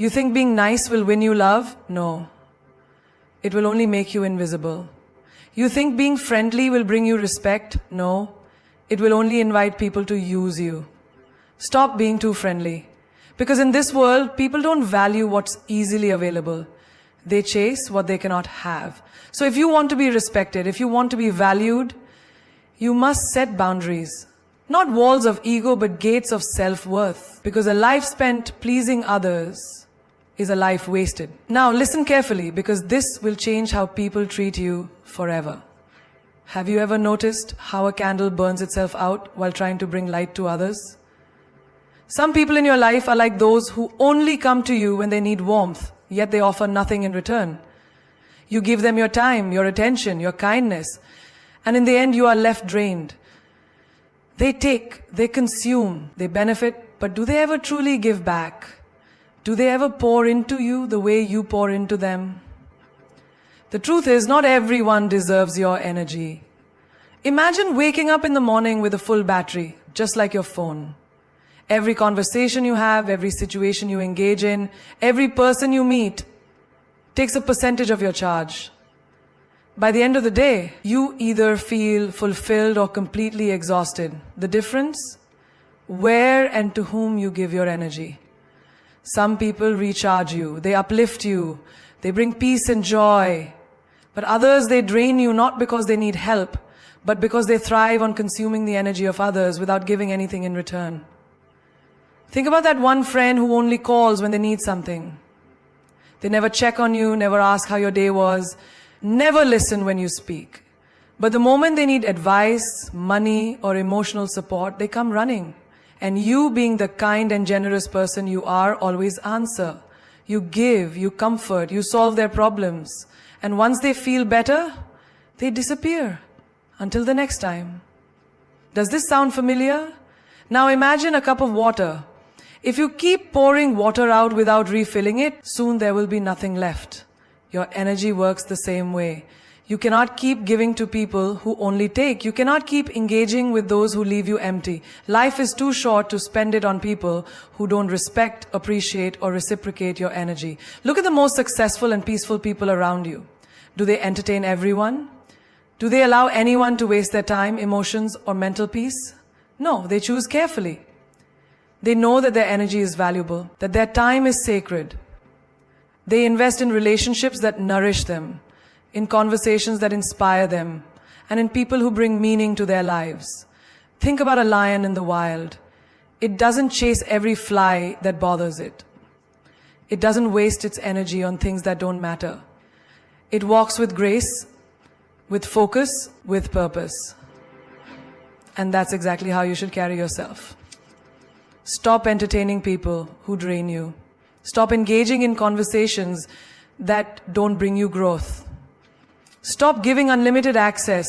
You think being nice will win you love? No. It will only make you invisible. You think being friendly will bring you respect? No. It will only invite people to use you. Stop being too friendly. Because in this world, people don't value what's easily available. They chase what they cannot have. So if you want to be respected, if you want to be valued, you must set boundaries. Not walls of ego, but gates of self-worth. Because a life spent pleasing others is a life wasted. Now listen carefully, because this will change how people treat you forever. Have you ever noticed how a candle burns itself out while trying to bring light to others? Some people in your life are like those who only come to you when they need warmth, yet they offer nothing in return. You give them your time, your attention, your kindness, and in the end you are left drained. They take, they consume, they benefit, but do they ever truly give back? Do they ever pour into you the way you pour into them? The truth is, not everyone deserves your energy. Imagine waking up in the morning with a full battery, just like your phone. Every conversation you have, every situation you engage in, every person you meet takes a percentage of your charge. By the end of the day, you either feel fulfilled or completely exhausted. The difference? Where and to whom you give your energy. Some people recharge you, they uplift you, they bring peace and joy. But others, they drain you not because they need help, but because they thrive on consuming the energy of others without giving anything in return. Think about that one friend who only calls when they need something. They never check on you, never ask how your day was, never listen when you speak. But the moment they need advice, money, or emotional support, they come running. And you, being the kind and generous person you are, always answer. You give, you comfort, you solve their problems. And once they feel better, they disappear. Until the next time. Does this sound familiar? Now imagine a cup of water. If you keep pouring water out without refilling it, soon there will be nothing left. Your energy works the same way. You cannot keep giving to people who only take. You cannot keep engaging with those who leave you empty. Life is too short to spend it on people who don't respect, appreciate, or reciprocate your energy. Look at the most successful and peaceful people around you. Do they entertain everyone? Do they allow anyone to waste their time, emotions, or mental peace? No, they choose carefully. They know that their energy is valuable, that their time is sacred. They invest in relationships that nourish them, in conversations that inspire them, and in people who bring meaning to their lives. Think about a lion in the wild. It doesn't chase every fly that bothers it. It doesn't waste its energy on things that don't matter. It walks with grace, with focus, with purpose. And that's exactly how you should carry yourself. Stop entertaining people who drain you. Stop engaging in conversations that don't bring you growth. Stop giving unlimited access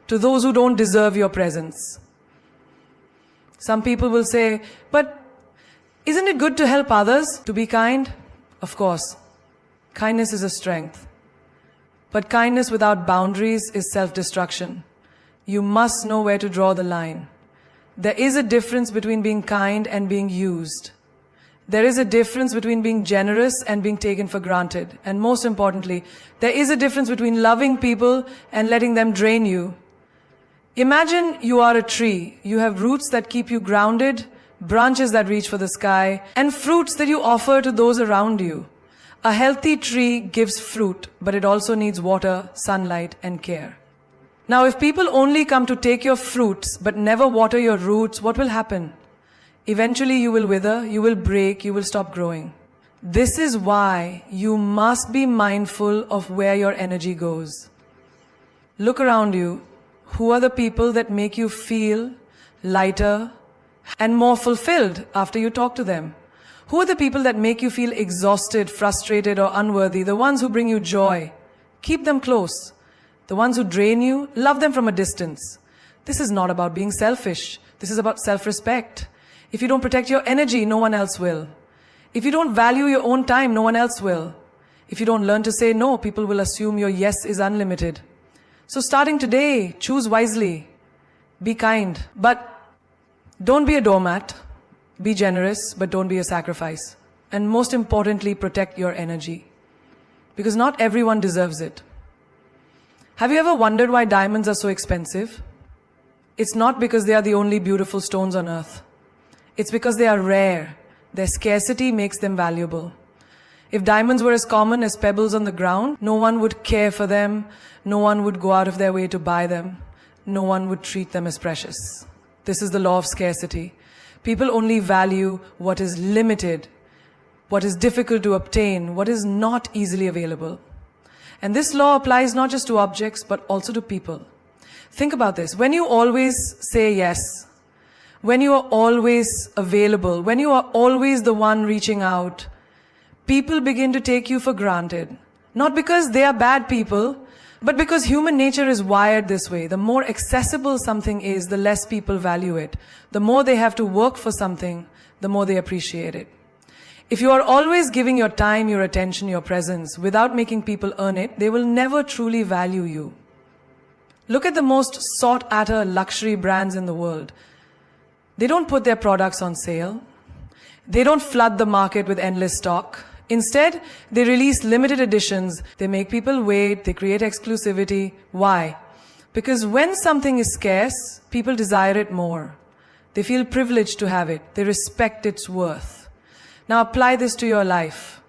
to those who don't deserve your presence. Some people will say, but isn't it good to help others, to be kind? Of course. Kindness is a strength. But kindness without boundaries is self-destruction. You must know where to draw the line. There is a difference between being kind and being used. There is a difference between being generous and being taken for granted. And most importantly, there is a difference between loving people and letting them drain you. Imagine you are a tree. You have roots that keep you grounded, branches that reach for the sky, and fruits that you offer to those around you. A healthy tree gives fruit, but it also needs water, sunlight, and care. Now, if people only come to take your fruits, but never water your roots, what will happen? Eventually you will wither, you will break, you will stop growing. This is why you must be mindful of where your energy goes. Look around you. Who are the people that make you feel lighter and more fulfilled after you talk to them? Who are the people that make you feel exhausted, frustrated, or unworthy? The ones who bring you joy. Keep them close. The ones who drain you, love them from a distance. This is not about being selfish. This is about self-respect. If you don't protect your energy, no one else will. If you don't value your own time, no one else will. If you don't learn to say no, people will assume your yes is unlimited. So starting today, choose wisely. Be kind, but don't be a doormat. Be generous, but don't be a sacrifice. And most importantly, protect your energy. Because not everyone deserves it. Have you ever wondered why diamonds are so expensive? It's not because they are the only beautiful stones on earth. It's because they are rare. Their scarcity makes them valuable. If diamonds were as common as pebbles on the ground, no one would care for them, no one would go out of their way to buy them, no one would treat them as precious. This is the law of scarcity. People only value what is limited, what is difficult to obtain, what is not easily available. And this law applies not just to objects, but also to people. Think about this. When you always say yes, when you are always available, when you are always the one reaching out, people begin to take you for granted. Not because they are bad people, but because human nature is wired this way. The more accessible something is, the less people value it. The more they have to work for something, the more they appreciate it. If you are always giving your time, your attention, your presence, without making people earn it, they will never truly value you. Look at the most sought-after luxury brands in the world. They don't put their products on sale. They don't flood the market with endless stock. Instead, they release limited editions. They make people wait. They create exclusivity. Why? Because when something is scarce, people desire it more. They feel privileged to have it. They respect its worth. Now apply this to your life.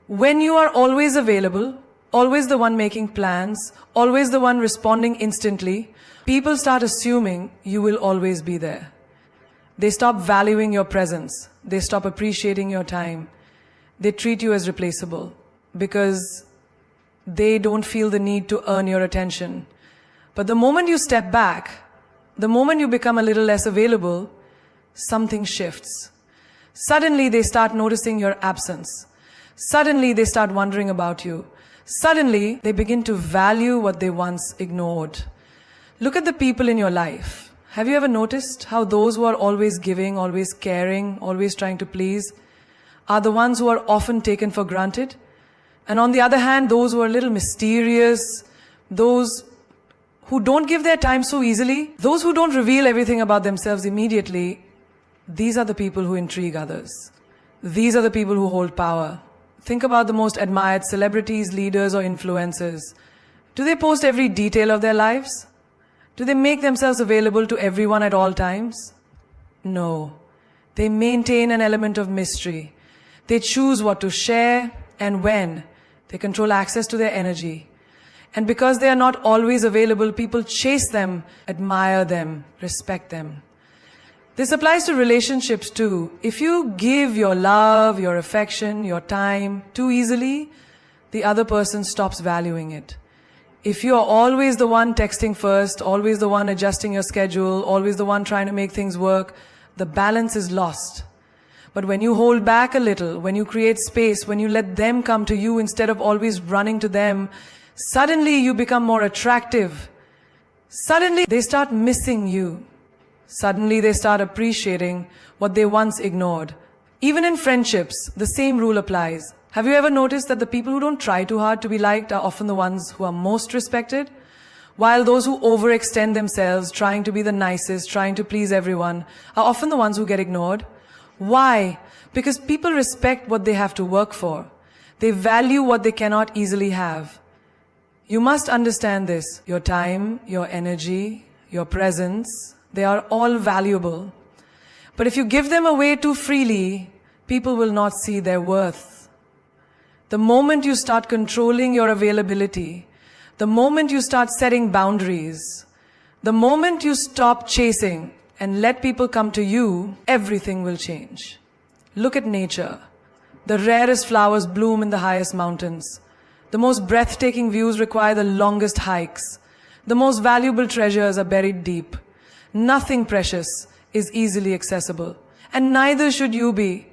When you are always available, always the one making plans, always the one responding instantly, people start assuming you will always be there. They stop valuing your presence. They stop appreciating your time. They treat you as replaceable because they don't feel the need to earn your attention. But the moment you step back, the moment you become a little less available, something shifts. Suddenly they start noticing your absence. Suddenly they start wondering about you. Suddenly they begin to value what they once ignored. Look at the people in your life. Have you ever noticed how those who are always giving, always caring, always trying to please, are the ones who are often taken for granted? And on the other hand, those who are a little mysterious, those who don't give their time so easily, those who don't reveal everything about themselves immediately, these are the people who intrigue others. These are the people who hold power. Think about the most admired celebrities, leaders, or influencers. Do they post every detail of their lives? Do they make themselves available to everyone at all times? No. They maintain an element of mystery. They choose what to share and when. They control access to their energy. And because they are not always available, people chase them, admire them, respect them. This applies to relationships too. If you give your love, your affection, your time too easily, the other person stops valuing it. If you are always the one texting first, always the one adjusting your schedule, always the one trying to make things work, the balance is lost. But when you hold back a little, when you create space, when you let them come to you instead of always running to them, suddenly you become more attractive. Suddenly they start missing you. Suddenly they start appreciating what they once ignored. Even in friendships, the same rule applies. Have you ever noticed that the people who don't try too hard to be liked are often the ones who are most respected? While those who overextend themselves, trying to be the nicest, trying to please everyone, are often the ones who get ignored. Why? Because people respect what they have to work for. They value what they cannot easily have. You must understand this. Your time, your energy, your presence, they are all valuable. But if you give them away too freely, people will not see their worth. The moment you start controlling your availability, the moment you start setting boundaries, the moment you stop chasing and let people come to you, everything will change. Look at nature. The rarest flowers bloom in the highest mountains. The most breathtaking views require the longest hikes. The most valuable treasures are buried deep. Nothing precious is easily accessible, and neither should you be.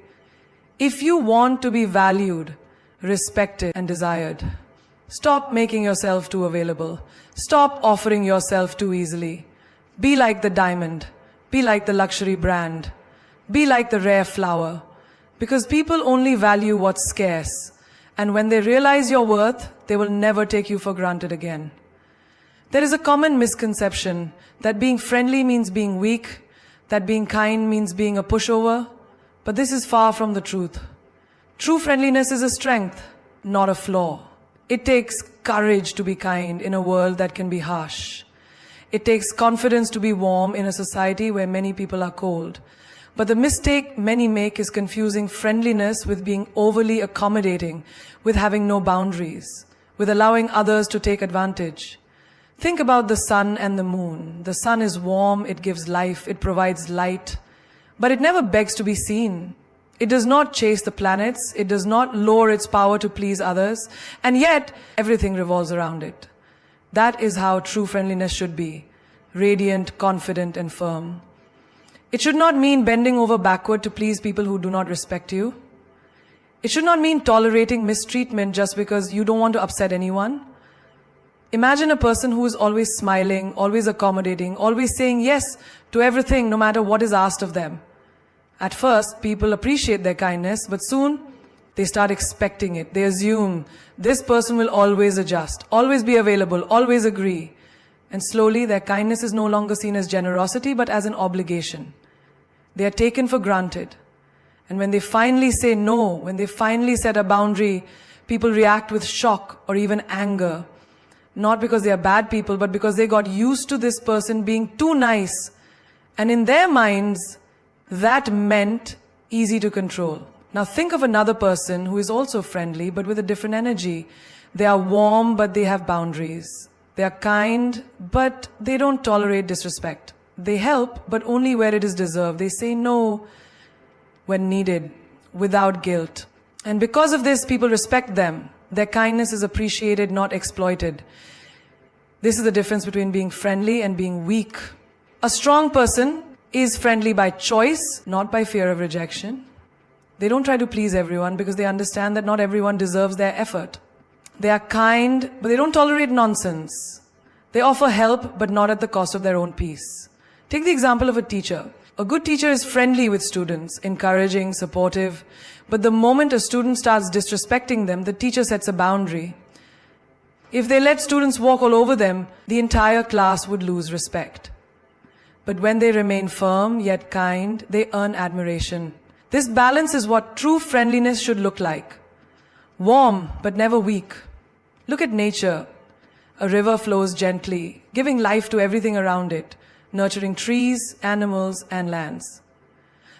If you want to be valued, respected, and desired, stop making yourself too available. Stop offering yourself too easily. Be like the diamond. Be like the luxury brand. Be like the rare flower. Because people only value what's scarce. And when they realize your worth, they will never take you for granted again. There is a common misconception that being friendly means being weak, that being kind means being a pushover, but this is far from the truth. True friendliness is a strength, not a flaw. It takes courage to be kind in a world that can be harsh. It takes confidence to be warm in a society where many people are cold. But the mistake many make is confusing friendliness with being overly accommodating, with having no boundaries, with allowing others to take advantage. Think about the sun and the moon. The sun is warm, it gives life, it provides light, but it never begs to be seen. It does not chase the planets, it does not lower its power to please others, and yet everything revolves around it. That is how true friendliness should be, radiant, confident, and firm. It should not mean bending over backward to please people who do not respect you. It should not mean tolerating mistreatment just because you don't want to upset anyone. Imagine a person who is always smiling, always accommodating, always saying yes to everything no matter what is asked of them. At first, people appreciate their kindness, but soon they start expecting it. They assume this person will always adjust, always be available, always agree. And slowly their kindness is no longer seen as generosity but as an obligation. They are taken for granted. And when they finally say no, when they finally set a boundary, people react with shock or even anger. Not because they are bad people, but because they got used to this person being too nice. And in their minds, that meant easy to control. Now think of another person who is also friendly, but with a different energy. They are warm, but they have boundaries. They are kind, but they don't tolerate disrespect. They help, but only where it is deserved. They say no when needed, without guilt. And because of this, people respect them. Their kindness is appreciated, not exploited. This is the difference between being friendly and being weak. A strong person is friendly by choice, not by fear of rejection. They don't try to please everyone because they understand that not everyone deserves their effort. They are kind, but they don't tolerate nonsense. They offer help, but not at the cost of their own peace. Take the example of a teacher. A good teacher is friendly with students, encouraging, supportive. But the moment a student starts disrespecting them, the teacher sets a boundary. If they let students walk all over them, the entire class would lose respect. But when they remain firm yet kind, they earn admiration. This balance is what true friendliness should look like. Warm, but never weak. Look at nature. A river flows gently, giving life to everything around it, nurturing trees, animals, and lands.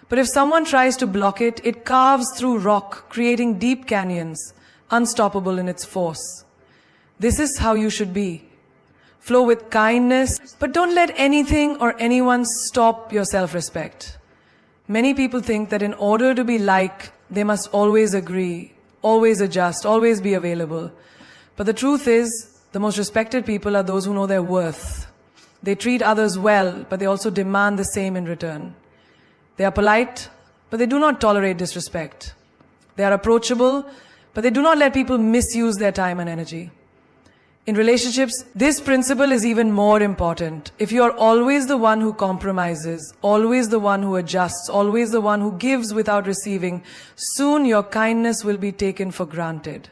But if someone tries to block it, it carves through rock, creating deep canyons, unstoppable in its force. This is how you should be. Flow with kindness, but don't let anything or anyone stop your self-respect. Many people think that in order to be liked, they must always agree, always adjust, always be available. But the truth is, the most respected people are those who know their worth. They treat others well, but they also demand the same in return. They are polite, but they do not tolerate disrespect. They are approachable, but they do not let people misuse their time and energy. In relationships, this principle is even more important. If you are always the one who compromises, always the one who adjusts, always the one who gives without receiving, soon your kindness will be taken for granted.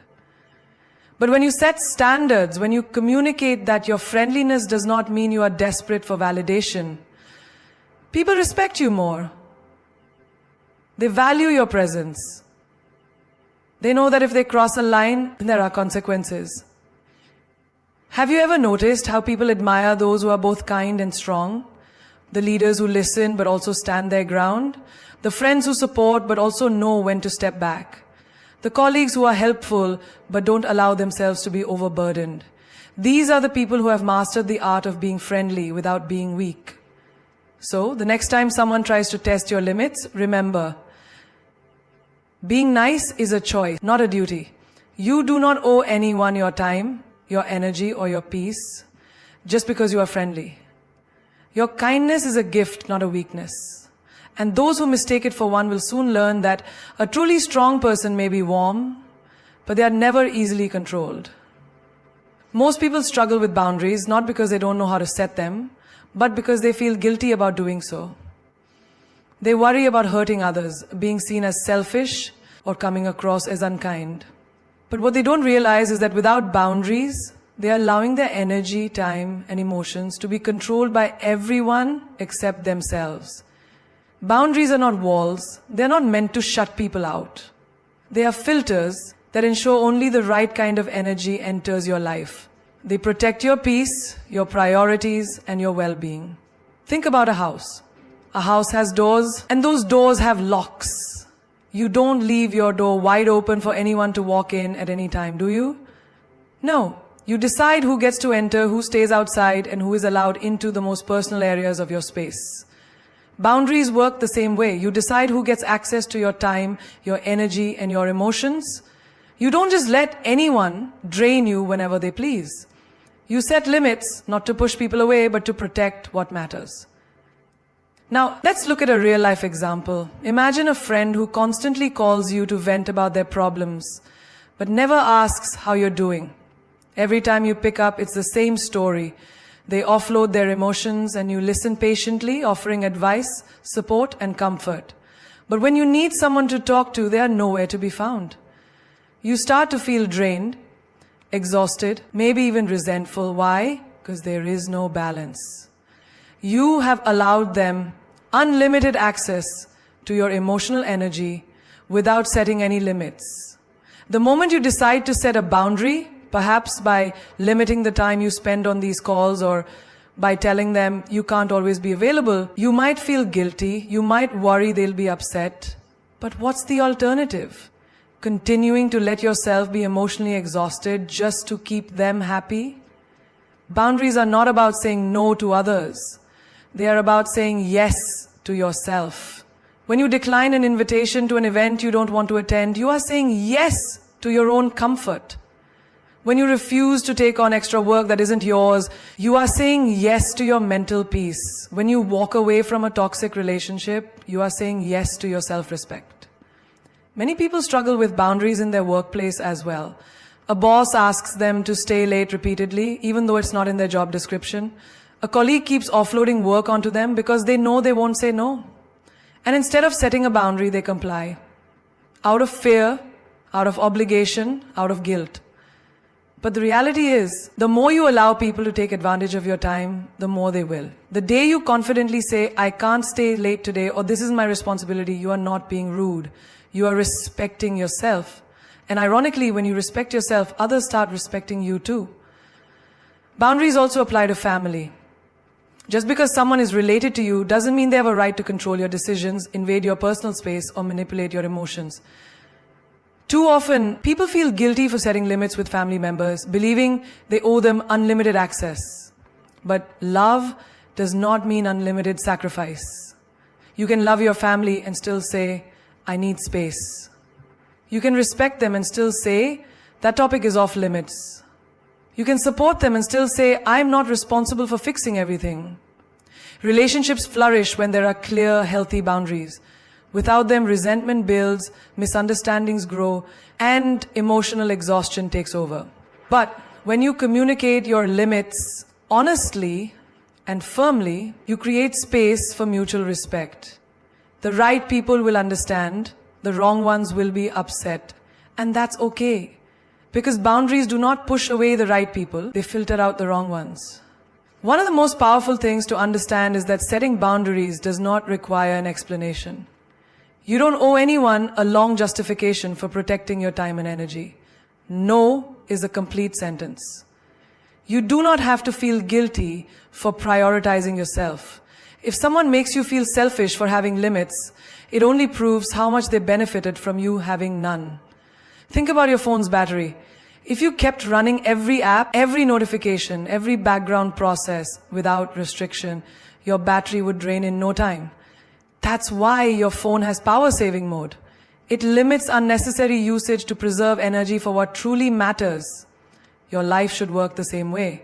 But when you set standards, when you communicate that your friendliness does not mean you are desperate for validation, people respect you more. They value your presence. They know that if they cross a line, there are consequences. Have you ever noticed how people admire those who are both kind and strong? The leaders who listen but also stand their ground? The friends who support but also know when to step back? The colleagues who are helpful but don't allow themselves to be overburdened? These are the people who have mastered the art of being friendly without being weak. So, the next time someone tries to test your limits, remember, being nice is a choice, not a duty. You do not owe anyone your time, your energy, or your peace just because you are friendly. Your kindness is a gift, not a weakness. And those who mistake it for one will soon learn that a truly strong person may be warm, but they are never easily controlled. Most people struggle with boundaries not because they don't know how to set them, but because they feel guilty about doing so. They worry about hurting others, being seen as selfish, or coming across as unkind. But what they don't realize is that without boundaries, they are allowing their energy, time, and emotions to be controlled by everyone except themselves. Boundaries are not walls. They are not meant to shut people out. They are filters that ensure only the right kind of energy enters your life. They protect your peace, your priorities, and your well-being. Think about a house. A house has doors, and those doors have locks. You don't leave your door wide open for anyone to walk in at any time, do you? No. You decide who gets to enter, who stays outside, and who is allowed into the most personal areas of your space. Boundaries work the same way. You decide who gets access to your time, your energy, and your emotions. You don't just let anyone drain you whenever they please. You set limits, not to push people away, but to protect what matters. Now, let's look at a real-life example. Imagine a friend who constantly calls you to vent about their problems, but never asks how you're doing. Every time you pick up, it's the same story. They offload their emotions and you listen patiently, offering advice, support, and comfort. But when you need someone to talk to, they are nowhere to be found. You start to feel drained, exhausted, maybe even resentful. Why? Because there is no balance. You have allowed them unlimited access to your emotional energy without setting any limits. The moment you decide to set a boundary, perhaps by limiting the time you spend on these calls or by telling them you can't always be available, you might feel guilty, you might worry they'll be upset. But what's the alternative? Continuing to let yourself be emotionally exhausted just to keep them happy? Boundaries are not about saying no to others. They are about saying yes to yourself. When you decline an invitation to an event you don't want to attend, you are saying yes to your own comfort. When you refuse to take on extra work that isn't yours, you are saying yes to your mental peace. When you walk away from a toxic relationship, you are saying yes to your self-respect. Many people struggle with boundaries in their workplace as well. A boss asks them to stay late repeatedly, even though it's not in their job description. A colleague keeps offloading work onto them because they know they won't say no. And instead of setting a boundary, they comply. Out of fear, out of obligation, out of guilt. But the reality is, the more you allow people to take advantage of your time, the more they will. The day you confidently say, I can't stay late today, or this is my responsibility, you are not being rude. You are respecting yourself. And ironically, when you respect yourself, others start respecting you too. Boundaries also apply to family. Just because someone is related to you doesn't mean they have a right to control your decisions, invade your personal space, or manipulate your emotions. Too often, people feel guilty for setting limits with family members, believing they owe them unlimited access. But love does not mean unlimited sacrifice. You can love your family and still say, I need space. You can respect them and still say, that topic is off limits. You can support them and still say, I'm not responsible for fixing everything. Relationships flourish when there are clear, healthy boundaries. Without them, resentment builds, misunderstandings grow, and emotional exhaustion takes over. But when you communicate your limits honestly and firmly, you create space for mutual respect. The right people will understand, the wrong ones will be upset, and that's okay. Because boundaries do not push away the right people, they filter out the wrong ones. One of the most powerful things to understand is that setting boundaries does not require an explanation. You don't owe anyone a long justification for protecting your time and energy. No is a complete sentence. You do not have to feel guilty for prioritizing yourself. If someone makes you feel selfish for having limits, it only proves how much they benefited from you having none. Think about your phone's battery. If you kept running every app, every notification, every background process without restriction, your battery would drain in no time. That's why your phone has power saving mode. It limits unnecessary usage to preserve energy for what truly matters. Your life should work the same way.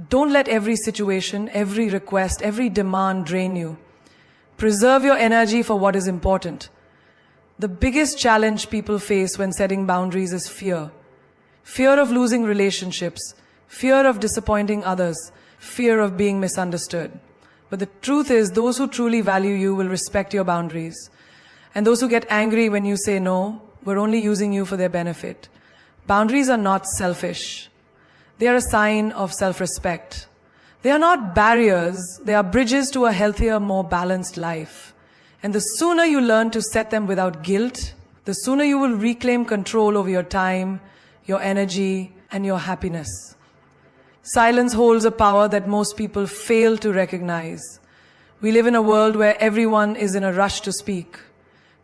Don't let every situation, every request, every demand drain you. Preserve your energy for what is important. The biggest challenge people face when setting boundaries is fear. Fear of losing relationships, fear of disappointing others, fear of being misunderstood. But the truth is, those who truly value you will respect your boundaries. And those who get angry when you say no, were only using you for their benefit. Boundaries are not selfish. They are a sign of self-respect. They are not barriers, they are bridges to a healthier, more balanced life. And the sooner you learn to set them without guilt, the sooner you will reclaim control over your time, your energy, and your happiness. Silence holds a power that most people fail to recognize. We live in a world where everyone is in a rush to speak,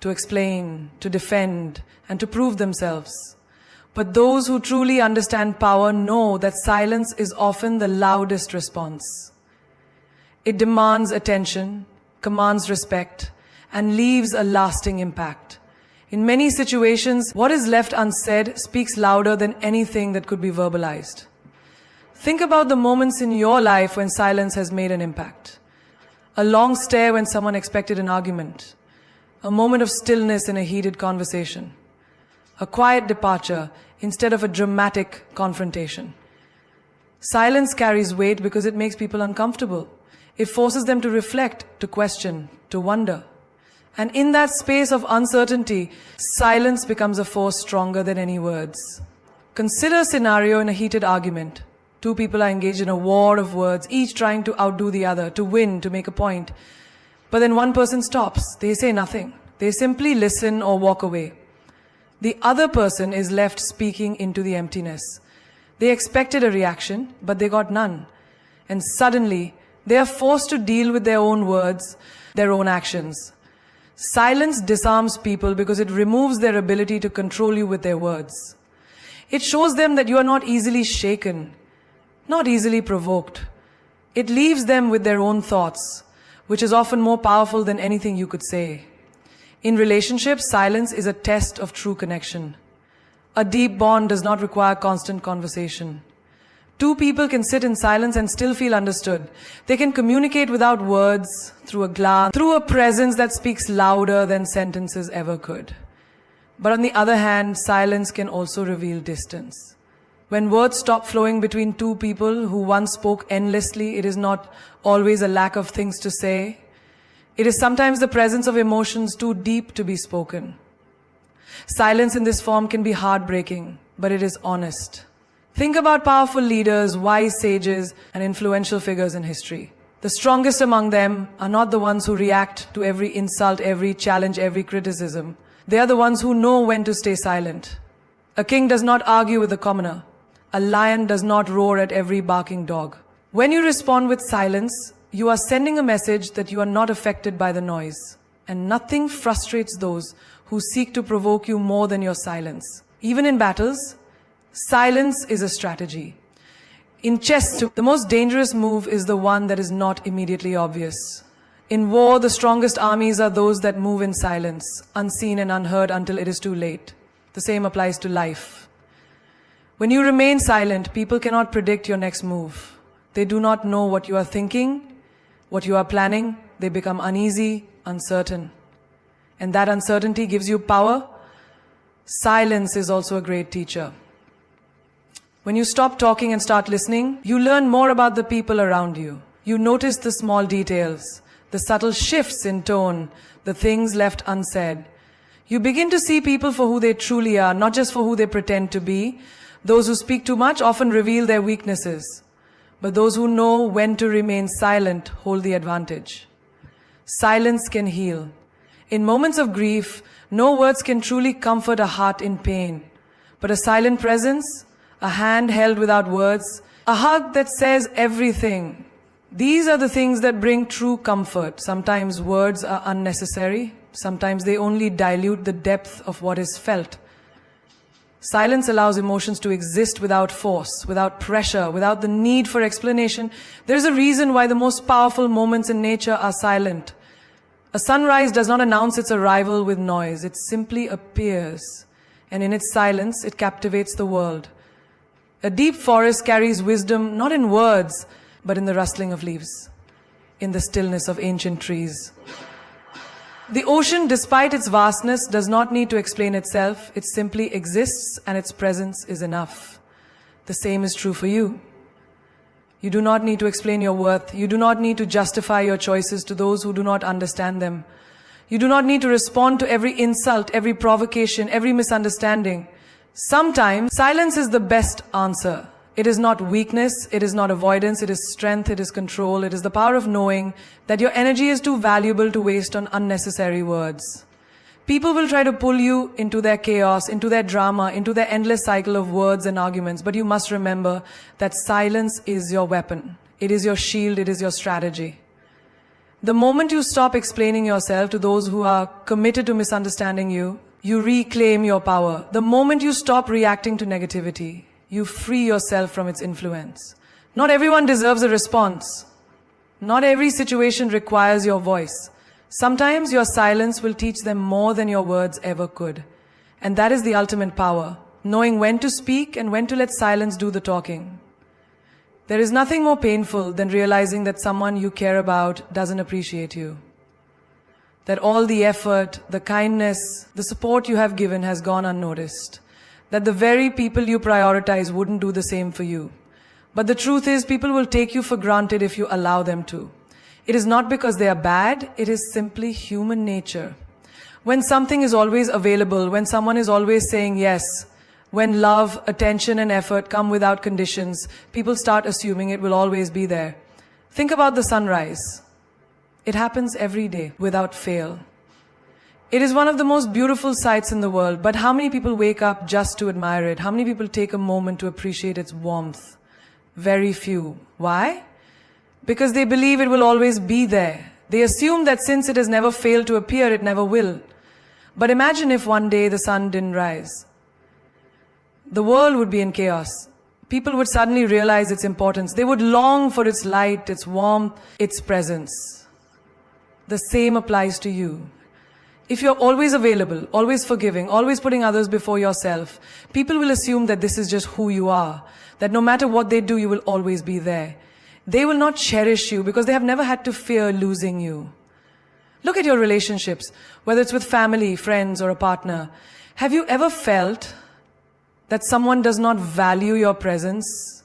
to explain, to defend, and to prove themselves. But those who truly understand power know that silence is often the loudest response. It demands attention, commands respect, and leaves a lasting impact. In many situations, what is left unsaid speaks louder than anything that could be verbalized. Think about the moments in your life when silence has made an impact. A long stare when someone expected an argument. A moment of stillness in a heated conversation. A quiet departure instead of a dramatic confrontation. Silence carries weight because it makes people uncomfortable. It forces them to reflect, to question, to wonder. And in that space of uncertainty, silence becomes a force stronger than any words. Consider a scenario in a heated argument. Two people are engaged in a war of words, each trying to outdo the other, to win, to make a point. But then one person stops. They say nothing. They simply listen or walk away. The other person is left speaking into the emptiness. They expected a reaction, but they got none. And suddenly, they are forced to deal with their own words, their own actions. Silence disarms people because it removes their ability to control you with their words. It shows them that you are not easily shaken, not easily provoked. It leaves them with their own thoughts, which is often more powerful than anything you could say. In relationships, silence is a test of true connection. A deep bond does not require constant conversation. Two people can sit in silence and still feel understood. They can communicate without words, through a glance, through a presence that speaks louder than sentences ever could. But on the other hand, silence can also reveal distance. When words stop flowing between two people who once spoke endlessly, it is not always a lack of things to say. It is sometimes the presence of emotions too deep to be spoken. Silence in this form can be heartbreaking, but it is honest. Think about powerful leaders, wise sages, and influential figures in history. The strongest among them are not the ones who react to every insult, every challenge, every criticism. They are the ones who know when to stay silent. A king does not argue with a commoner. A lion does not roar at every barking dog. When you respond with silence, you are sending a message that you are not affected by the noise. And nothing frustrates those who seek to provoke you more than your silence. Even in battles, silence is a strategy. In chess, the most dangerous move is the one that is not immediately obvious. In war, the strongest armies are those that move in silence, unseen and unheard until it is too late. The same applies to life. When you remain silent, people cannot predict your next move. They do not know what you are thinking, what you are planning. They become uneasy, uncertain. And that uncertainty gives you power. Silence is also a great teacher. When you stop talking and start listening, you learn more about the people around you. You notice the small details, the subtle shifts in tone, the things left unsaid. You begin to see people for who they truly are, not just for who they pretend to be. Those who speak too much often reveal their weaknesses, but those who know when to remain silent hold the advantage. Silence can heal. In moments of grief, no words can truly comfort a heart in pain, but a silent presence, a hand held without words, a hug that says everything. These are the things that bring true comfort. Sometimes words are unnecessary. Sometimes they only dilute the depth of what is felt. Silence allows emotions to exist without force, without pressure, without the need for explanation. There is a reason why the most powerful moments in nature are silent. A sunrise does not announce its arrival with noise. It simply appears. And in its silence, it captivates the world. A deep forest carries wisdom not in words, but in the rustling of leaves, in the stillness of ancient trees. The ocean, despite its vastness, does not need to explain itself. It simply exists, and its presence is enough. The same is true for you. You do not need to explain your worth. You do not need to justify your choices to those who do not understand them. You do not need to respond to every insult, every provocation, every misunderstanding. Sometimes silence is the best answer. It is not weakness, it is not avoidance, it is strength, it is control, it is the power of knowing that your energy is too valuable to waste on unnecessary words. People will try to pull you into their chaos, into their drama, into their endless cycle of words and arguments, but you must remember that silence is your weapon. It is your shield, it is your strategy. The moment you stop explaining yourself to those who are committed to misunderstanding you, you reclaim your power. The moment you stop reacting to negativity, you free yourself from its influence. Not everyone deserves a response. Not every situation requires your voice. Sometimes your silence will teach them more than your words ever could. And that is the ultimate power, knowing when to speak and when to let silence do the talking. There is nothing more painful than realizing that someone you care about doesn't appreciate you. That all the effort, the kindness, the support you have given has gone unnoticed. That the very people you prioritize wouldn't do the same for you. But the truth is, people will take you for granted if you allow them to. It is not because they are bad, it is simply human nature. When something is always available, when someone is always saying yes, when love, attention and effort come without conditions, people start assuming it will always be there. Think about the sunrise. It happens every day, without fail. It is one of the most beautiful sights in the world, but how many people wake up just to admire it? How many people take a moment to appreciate its warmth? Very few. Why? Because they believe it will always be there. They assume that since it has never failed to appear, it never will. But imagine if one day the sun didn't rise. The world would be in chaos. People would suddenly realize its importance. They would long for its light, its warmth, its presence. The same applies to you. If you're always available, always forgiving, always putting others before yourself, people will assume that this is just who you are, that no matter what they do, you will always be there. They will not cherish you because they have never had to fear losing you. Look at your relationships, whether it's with family, friends, or a partner. Have you ever felt that someone does not value your presence?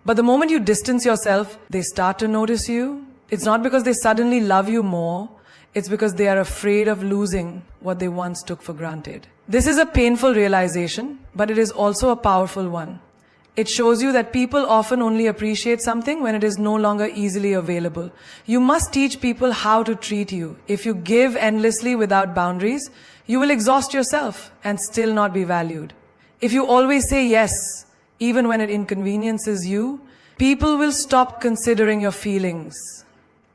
But the moment you distance yourself, they start to notice you. It's not because they suddenly love you more. It's because they are afraid of losing what they once took for granted. This is a painful realization, but it is also a powerful one. It shows you that people often only appreciate something when it is no longer easily available. You must teach people how to treat you. If you give endlessly without boundaries, you will exhaust yourself and still not be valued. If you always say yes, even when it inconveniences you, people will stop considering your feelings.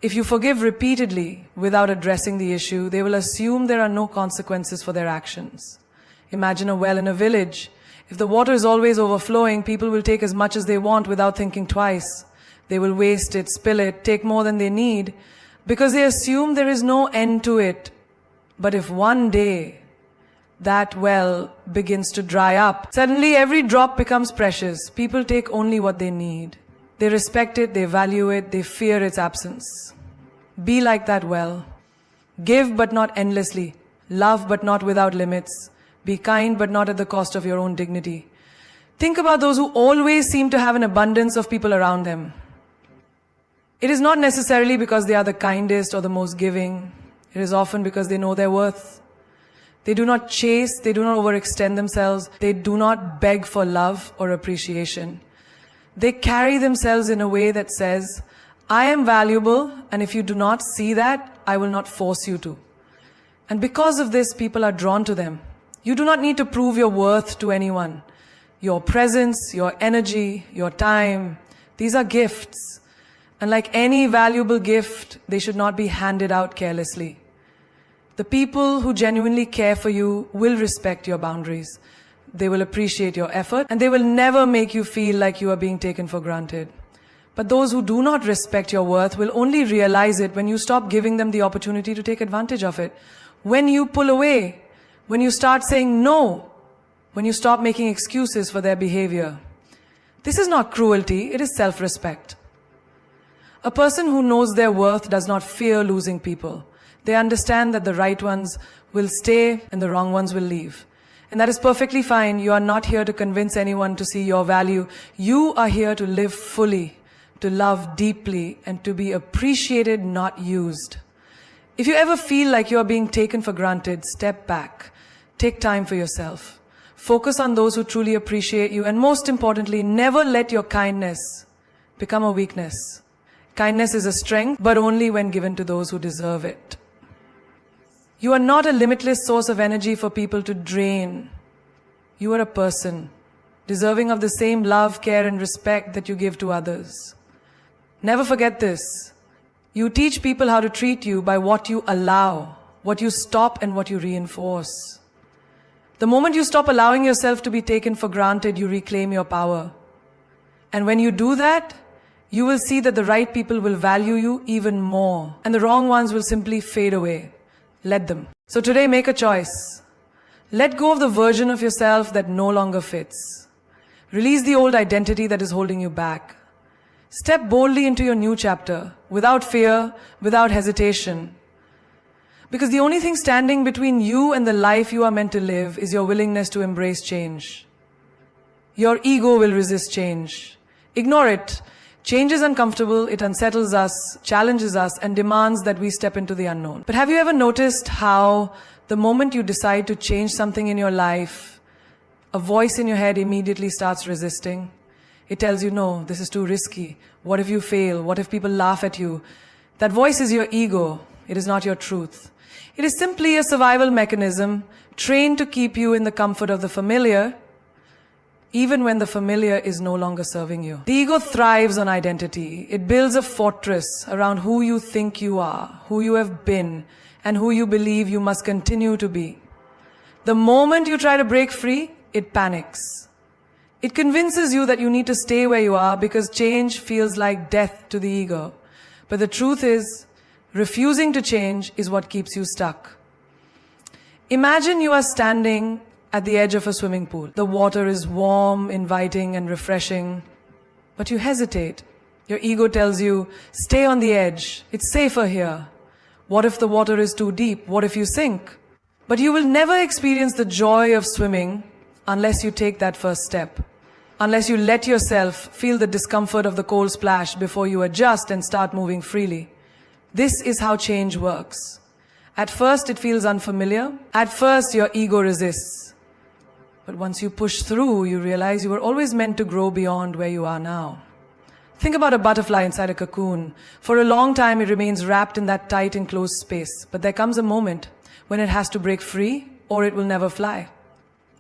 If you forgive repeatedly without addressing the issue, they will assume there are no consequences for their actions. Imagine a well in a village. If the water is always overflowing, people will take as much as they want without thinking twice. They will waste it, spill it, take more than they need, because they assume there is no end to it. But if one day that well begins to dry up, suddenly every drop becomes precious. People take only what they need. They respect it, they value it, they fear its absence. Be like that well. Give but not endlessly. Love but not without limits. Be kind but not at the cost of your own dignity. Think about those who always seem to have an abundance of people around them. It is not necessarily because they are the kindest or the most giving. It is often because they know their worth. They do not chase, they do not overextend themselves. They do not beg for love or appreciation. They carry themselves in a way that says, I am valuable, and if you do not see that, I will not force you to. And because of this, people are drawn to them. You do not need to prove your worth to anyone. Your presence, your energy, your time, these are gifts. And like any valuable gift, they should not be handed out carelessly. The people who genuinely care for you will respect your boundaries. They will appreciate your effort, and they will never make you feel like you are being taken for granted. But those who do not respect your worth will only realize it when you stop giving them the opportunity to take advantage of it. When you pull away, when you start saying no, when you stop making excuses for their behavior. This is not cruelty, it is self-respect. A person who knows their worth does not fear losing people. They understand that the right ones will stay and the wrong ones will leave. And that is perfectly fine. You are not here to convince anyone to see your value. You are here to live fully, to love deeply, and to be appreciated, not used. If you ever feel like you are being taken for granted, step back. Take time for yourself. Focus on those who truly appreciate you. And most importantly, never let your kindness become a weakness. Kindness is a strength, but only when given to those who deserve it. You are not a limitless source of energy for people to drain. You are a person, deserving of the same love, care, and respect that you give to others. Never forget this. You teach people how to treat you by what you allow, what you stop, and what you reinforce. The moment you stop allowing yourself to be taken for granted, you reclaim your power. And when you do that, you will see that the right people will value you even more, and the wrong ones will simply fade away. Let them. So today, make a choice. Let go of the version of yourself that no longer fits. Release the old identity that is holding you back. Step boldly into your new chapter, without fear, without hesitation. Because the only thing standing between you and the life you are meant to live is your willingness to embrace change. Your ego will resist change. Ignore it. Change is uncomfortable, it unsettles us, challenges us, and demands that we step into the unknown. But have you ever noticed how the moment you decide to change something in your life, a voice in your head immediately starts resisting? It tells you, no, this is too risky. What if you fail? What if people laugh at you? That voice is your ego. It is not your truth. It is simply a survival mechanism trained to keep you in the comfort of the familiar, even when the familiar is no longer serving you. The ego thrives on identity. It builds a fortress around who you think you are, who you have been, and who you believe you must continue to be. The moment you try to break free, it panics. It convinces you that you need to stay where you are because change feels like death to the ego. But the truth is, refusing to change is what keeps you stuck. Imagine you are standing at the edge of a swimming pool. The water is warm, inviting, and refreshing, but you hesitate. Your ego tells you, stay on the edge. It's safer here. What if the water is too deep? What if you sink? But you will never experience the joy of swimming unless you take that first step. Unless you let yourself feel the discomfort of the cold splash before you adjust and start moving freely. This is how change works. At first, it feels unfamiliar. At first, your ego resists. But once you push through, you realize you were always meant to grow beyond where you are now. Think about a butterfly inside a cocoon. For a long time, it remains wrapped in that tight enclosed space. But there comes a moment when it has to break free or it will never fly.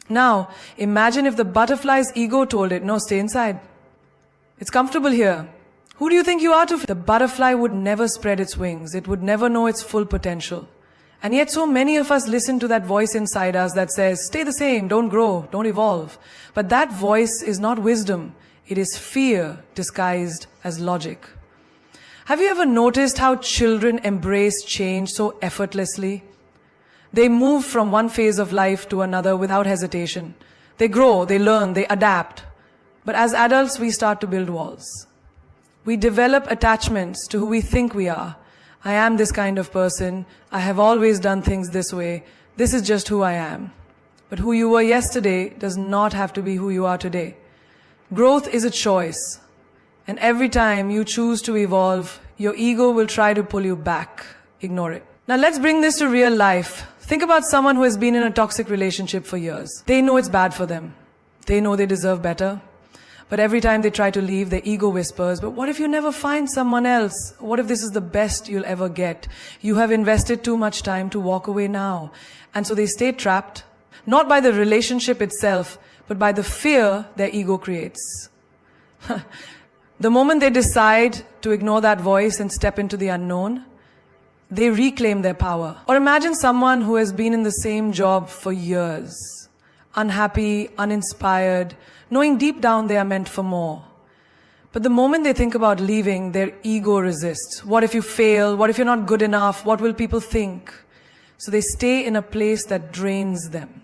Now, imagine if the butterfly's ego told it, no, stay inside. It's comfortable here. Who do you think you are to? The butterfly would never spread its wings. It would never know its full potential. And yet so many of us listen to that voice inside us that says, stay the same, don't grow, don't evolve. But that voice is not wisdom. It is fear disguised as logic. Have you ever noticed how children embrace change so effortlessly? They move from one phase of life to another without hesitation. They grow, they learn, they adapt. But as adults, we start to build walls. We develop attachments to who we think we are. I am this kind of person. I have always done things this way. This is just who I am. But who you were yesterday does not have to be who you are today. Growth is a choice. And every time you choose to evolve, your ego will try to pull you back. Ignore it. Now let's bring this to real life. Think about someone who has been in a toxic relationship for years. They know it's bad for them. They know they deserve better. But every time they try to leave, their ego whispers, but what if you never find someone else? What if this is the best you'll ever get? You have invested too much time to walk away now. And so they stay trapped, not by the relationship itself, but by the fear their ego creates. The moment they decide to ignore that voice and step into the unknown, they reclaim their power. Or imagine someone who has been in the same job for years, unhappy, uninspired, knowing deep down they are meant for more. But the moment they think about leaving, their ego resists. What if you fail? What if you're not good enough? What will people think? So they stay in a place that drains them.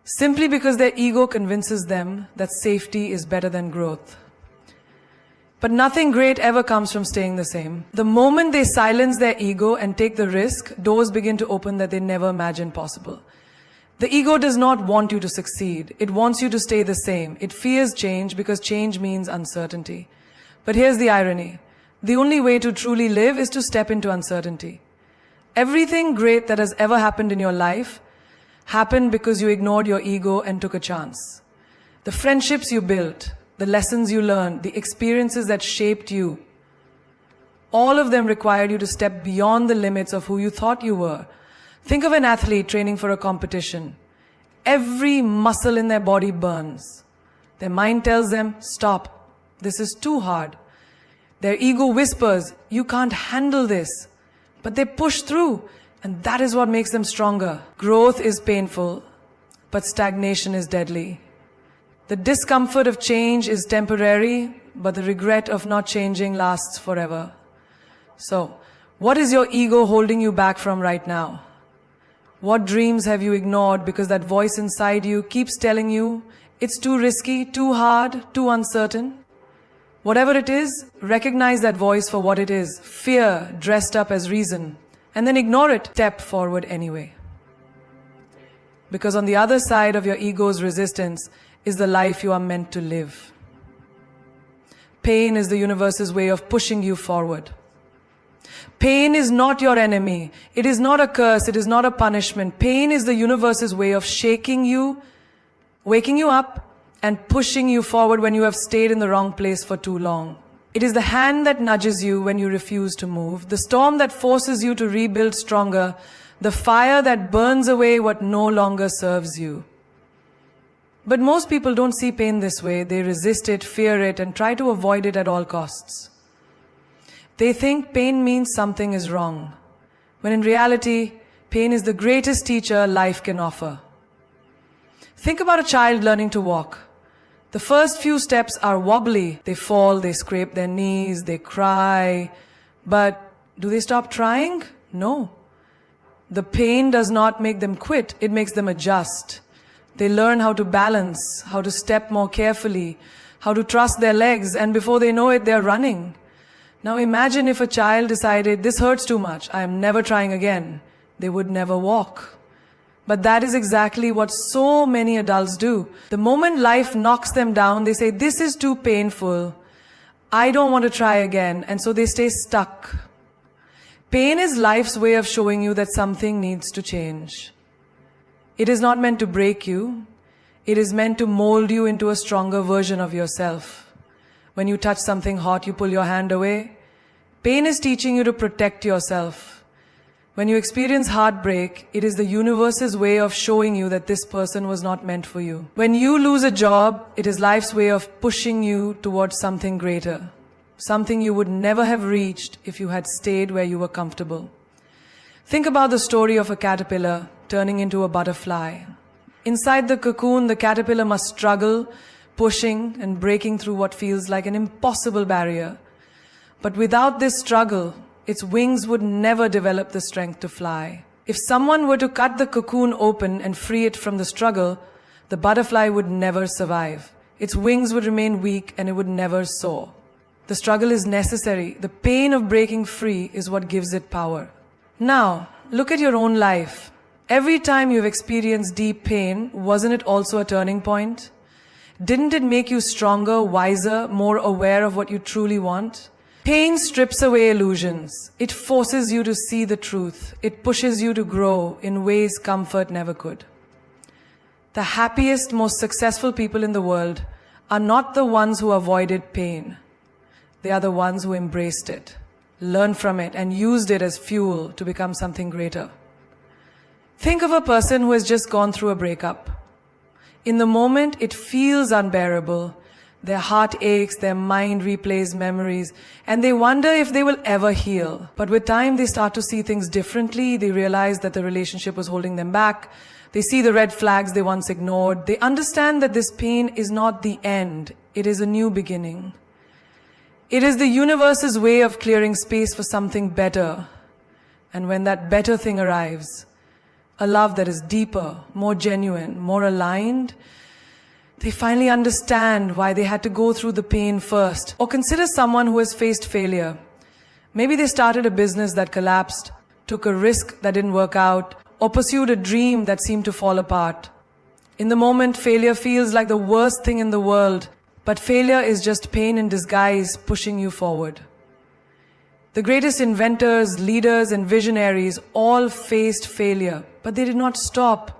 Simply because their ego convinces them that safety is better than growth. But nothing great ever comes from staying the same. The moment they silence their ego and take the risk, doors begin to open that they never imagined possible. The ego does not want you to succeed. It wants you to stay the same. It fears change because change means uncertainty. But here's the irony. The only way to truly live is to step into uncertainty. Everything great that has ever happened in your life happened because you ignored your ego and took a chance. The friendships you built, the lessons you learned, the experiences that shaped you, all of them required you to step beyond the limits of who you thought you were. Think of an athlete training for a competition. Every muscle in their body burns. Their mind tells them, stop, this is too hard. Their ego whispers, you can't handle this. But they push through, and that is what makes them stronger. Growth is painful, but stagnation is deadly. The discomfort of change is temporary, but the regret of not changing lasts forever. So, what is your ego holding you back from right now? What dreams have you ignored because that voice inside you keeps telling you it's too risky, too hard, too uncertain? Whatever it is, recognize that voice for what it is, fear dressed up as reason, and then ignore it, step forward anyway. Because on the other side of your ego's resistance is the life you are meant to live. Pain is the universe's way of pushing you forward. Pain is not your enemy. It is not a curse. It is not a punishment. Pain is the universe's way of shaking you, waking you up, and pushing you forward when you have stayed in the wrong place for too long. It is the hand that nudges you when you refuse to move, the storm that forces you to rebuild stronger, the fire that burns away what no longer serves you. But most people don't see pain this way. They resist it, fear it, and try to avoid it at all costs. They think pain means something is wrong, when in reality, pain is the greatest teacher life can offer. Think about a child learning to walk. The first few steps are wobbly. They fall, they scrape their knees, they cry. But do they stop trying? No. The pain does not make them quit, it makes them adjust. They learn how to balance, how to step more carefully, how to trust their legs, and before they know it, they're running. Now imagine if a child decided, this hurts too much, I am never trying again. They would never walk. But that is exactly what so many adults do. The moment life knocks them down, they say, this is too painful. I don't want to try again. And so they stay stuck. Pain is life's way of showing you that something needs to change. It is not meant to break you. It is meant to mold you into a stronger version of yourself. When you touch something hot, you pull your hand away. Pain is teaching you to protect yourself. When you experience heartbreak, it is the universe's way of showing you that this person was not meant for you. When you lose a job, it is life's way of pushing you towards something greater. Something you would never have reached if you had stayed where you were comfortable. Think about the story of a caterpillar turning into a butterfly. Inside the cocoon, the caterpillar must struggle, pushing and breaking through what feels like an impossible barrier. But without this struggle, its wings would never develop the strength to fly. If someone were to cut the cocoon open and free it from the struggle, the butterfly would never survive. Its wings would remain weak and it would never soar. The struggle is necessary. The pain of breaking free is what gives it power. Now, look at your own life. Every time you've experienced deep pain, wasn't it also a turning point? Didn't it make you stronger, wiser, more aware of what you truly want? Pain strips away illusions. It forces you to see the truth. It pushes you to grow in ways comfort never could. The happiest, most successful people in the world are not the ones who avoided pain. They are the ones who embraced it, learned from it, and used it as fuel to become something greater. Think of a person who has just gone through a breakup. In the moment, it feels unbearable. Their heart aches, their mind replays memories, and they wonder if they will ever heal. But with time, they start to see things differently. They realize that the relationship was holding them back. They see the red flags they once ignored. They understand that this pain is not the end. It is a new beginning. It is the universe's way of clearing space for something better. And when that better thing arrives, a love that is deeper, more genuine, more aligned, they finally understand why they had to go through the pain first. Or consider someone who has faced failure. Maybe they started a business that collapsed, took a risk that didn't work out, or pursued a dream that seemed to fall apart. In the moment, failure feels like the worst thing in the world, but failure is just pain in disguise pushing you forward. The greatest inventors, leaders, and visionaries all faced failure, but they did not stop.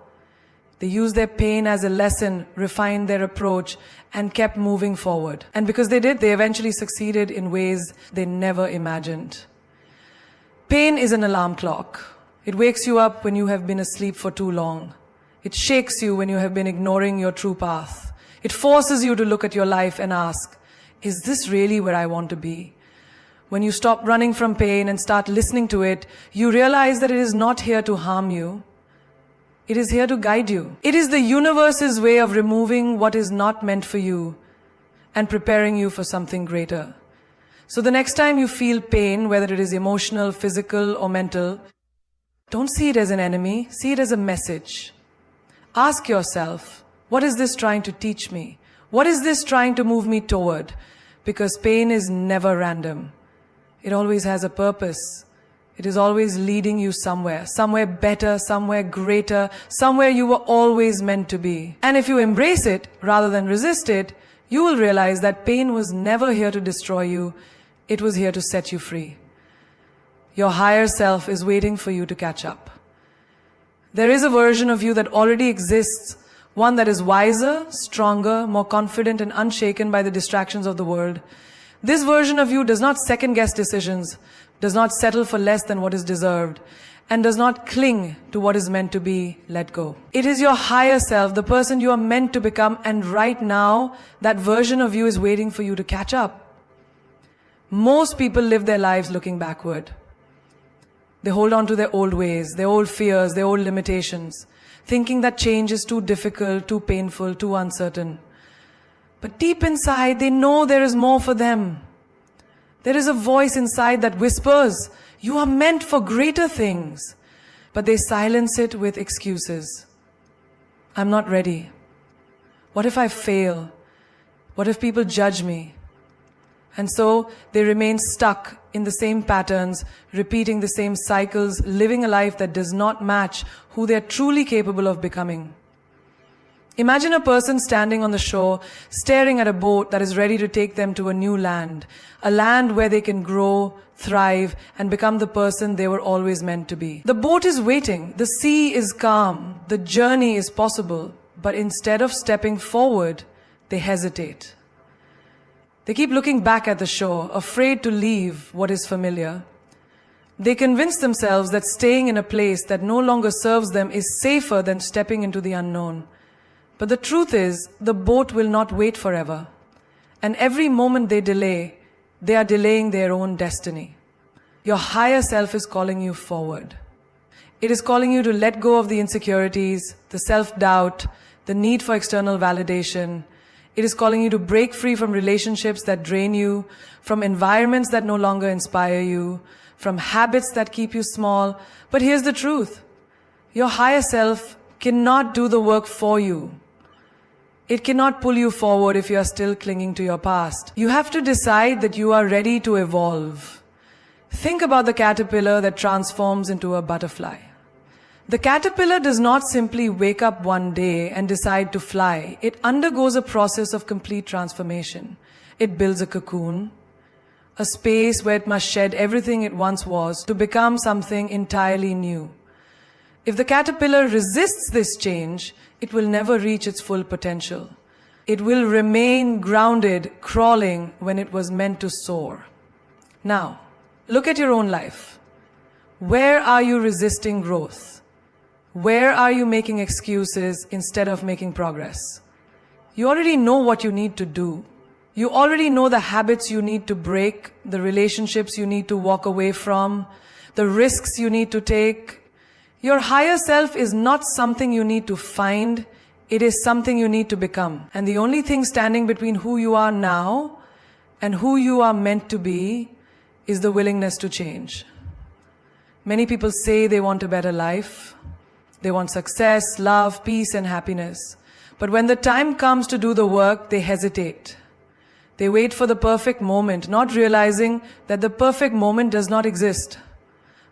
They used their pain as a lesson, refined their approach, and kept moving forward. And because they did, they eventually succeeded in ways they never imagined. Pain is an alarm clock. It wakes you up when you have been asleep for too long. It shakes you when you have been ignoring your true path. It forces you to look at your life and ask, is this really where I want to be? When you stop running from pain and start listening to it, you realize that it is not here to harm you. It is here to guide you. It is the universe's way of removing what is not meant for you and preparing you for something greater. So the next time you feel pain, whether it is emotional, physical, or mental, don't see it as an enemy, see it as a message. Ask yourself, what is this trying to teach me? What is this trying to move me toward? Because pain is never random. It always has a purpose. It is always leading you somewhere better, somewhere greater, somewhere you were always meant to be. And if you embrace it rather than resist it, you will realize that pain was never here to destroy you. It was here to set you free. Your higher self is waiting for you to catch up. There is a version of you that already exists, one that is wiser, stronger, more confident, and unshaken by the distractions of the world. This version of you does not second-guess decisions, does not settle for less than what is deserved, and does not cling to what is meant to be let go. It is your higher self, the person you are meant to become, and right now, that version of you is waiting for you to catch up. Most people live their lives looking backward. They hold on to their old ways, their old fears, their old limitations, thinking that change is too difficult, too painful, too uncertain. But deep inside, they know there is more for them. There is a voice inside that whispers, you are meant for greater things. But they silence it with excuses. I'm not ready. What if I fail? What if people judge me? And so they remain stuck in the same patterns, repeating the same cycles, living a life that does not match who they are truly capable of becoming. Imagine a person standing on the shore, staring at a boat that is ready to take them to a new land, a land where they can grow, thrive, and become the person they were always meant to be. The boat is waiting, the sea is calm, the journey is possible, but instead of stepping forward, they hesitate. They keep looking back at the shore, afraid to leave what is familiar. They convince themselves that staying in a place that no longer serves them is safer than stepping into the unknown. But the truth is, the boat will not wait forever. And every moment they delay, they are delaying their own destiny. Your higher self is calling you forward. It is calling you to let go of the insecurities, the self-doubt, the need for external validation. It is calling you to break free from relationships that drain you, from environments that no longer inspire you, from habits that keep you small. But here's the truth. Your higher self cannot do the work for you. It cannot pull you forward if you are still clinging to your past. You have to decide that you are ready to evolve. Think about the caterpillar that transforms into a butterfly. The caterpillar does not simply wake up one day and decide to fly. It undergoes a process of complete transformation. It builds a cocoon, a space where it must shed everything it once was to become something entirely new. If the caterpillar resists this change, it will never reach its full potential. It will remain grounded, crawling when it was meant to soar. Now, look at your own life. Where are you resisting growth? Where are you making excuses instead of making progress? You already know what you need to do. You already know the habits you need to break, the relationships you need to walk away from, the risks you need to take. Your higher self is not something you need to find, it is something you need to become. And the only thing standing between who you are now and who you are meant to be is the willingness to change. Many people say they want a better life. They want success, love, peace, and happiness. But when the time comes to do the work, they hesitate. They wait for the perfect moment, not realizing that the perfect moment does not exist.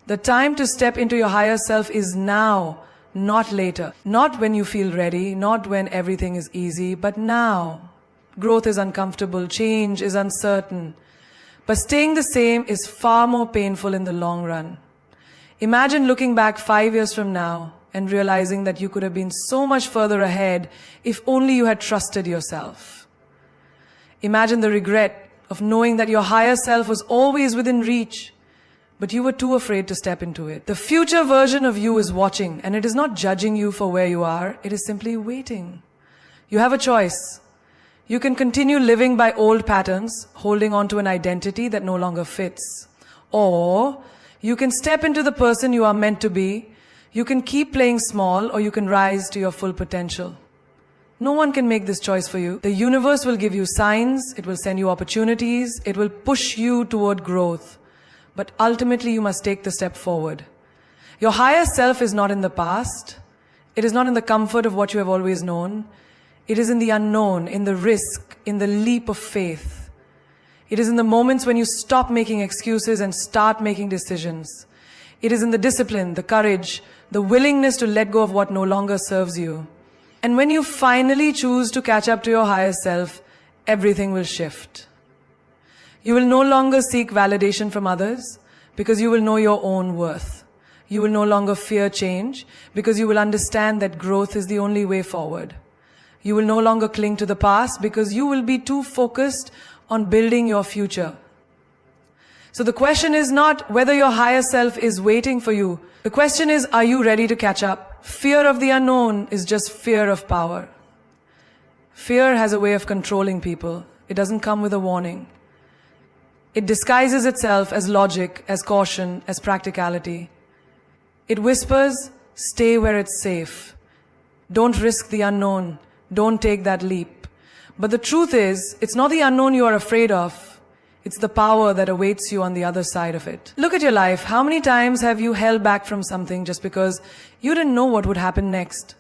The time to step into your higher self is now, not later. Not when you feel ready, not when everything is easy, but now. Growth is uncomfortable, change is uncertain. But staying the same is far more painful in the long run. Imagine looking back 5 years from now and realizing that you could have been so much further ahead if only you had trusted yourself. Imagine the regret of knowing that your higher self was always within reach, but you were too afraid to step into it. The future version of you is watching, and it is not judging you for where you are, it is simply waiting. You have a choice. You can continue living by old patterns, holding on to an identity that no longer fits. Or you can step into the person you are meant to be. You can keep playing small, or you can rise to your full potential. No one can make this choice for you. The universe will give you signs, it will send you opportunities, it will push you toward growth. But ultimately you must take the step forward. Your higher self is not in the past. It is not in the comfort of what you have always known. It is in the unknown, in the risk, in the leap of faith. It is in the moments when you stop making excuses and start making decisions. It is in the discipline, the courage, the willingness to let go of what no longer serves you. And when you finally choose to catch up to your higher self, everything will shift. You will no longer seek validation from others because you will know your own worth. You will no longer fear change because you will understand that growth is the only way forward. You will no longer cling to the past because you will be too focused on building your future. So the question is not whether your higher self is waiting for you. The question is, are you ready to catch up? Fear of the unknown is just fear of power. Fear has a way of controlling people. It doesn't come with a warning. It disguises itself as logic, as caution, as practicality. It whispers, stay where it's safe. Don't risk the unknown. Don't take that leap. But the truth is, it's not the unknown you are afraid of. It's the power that awaits you on the other side of it. Look at your life. How many times have you held back from something just because you didn't know what would happen next?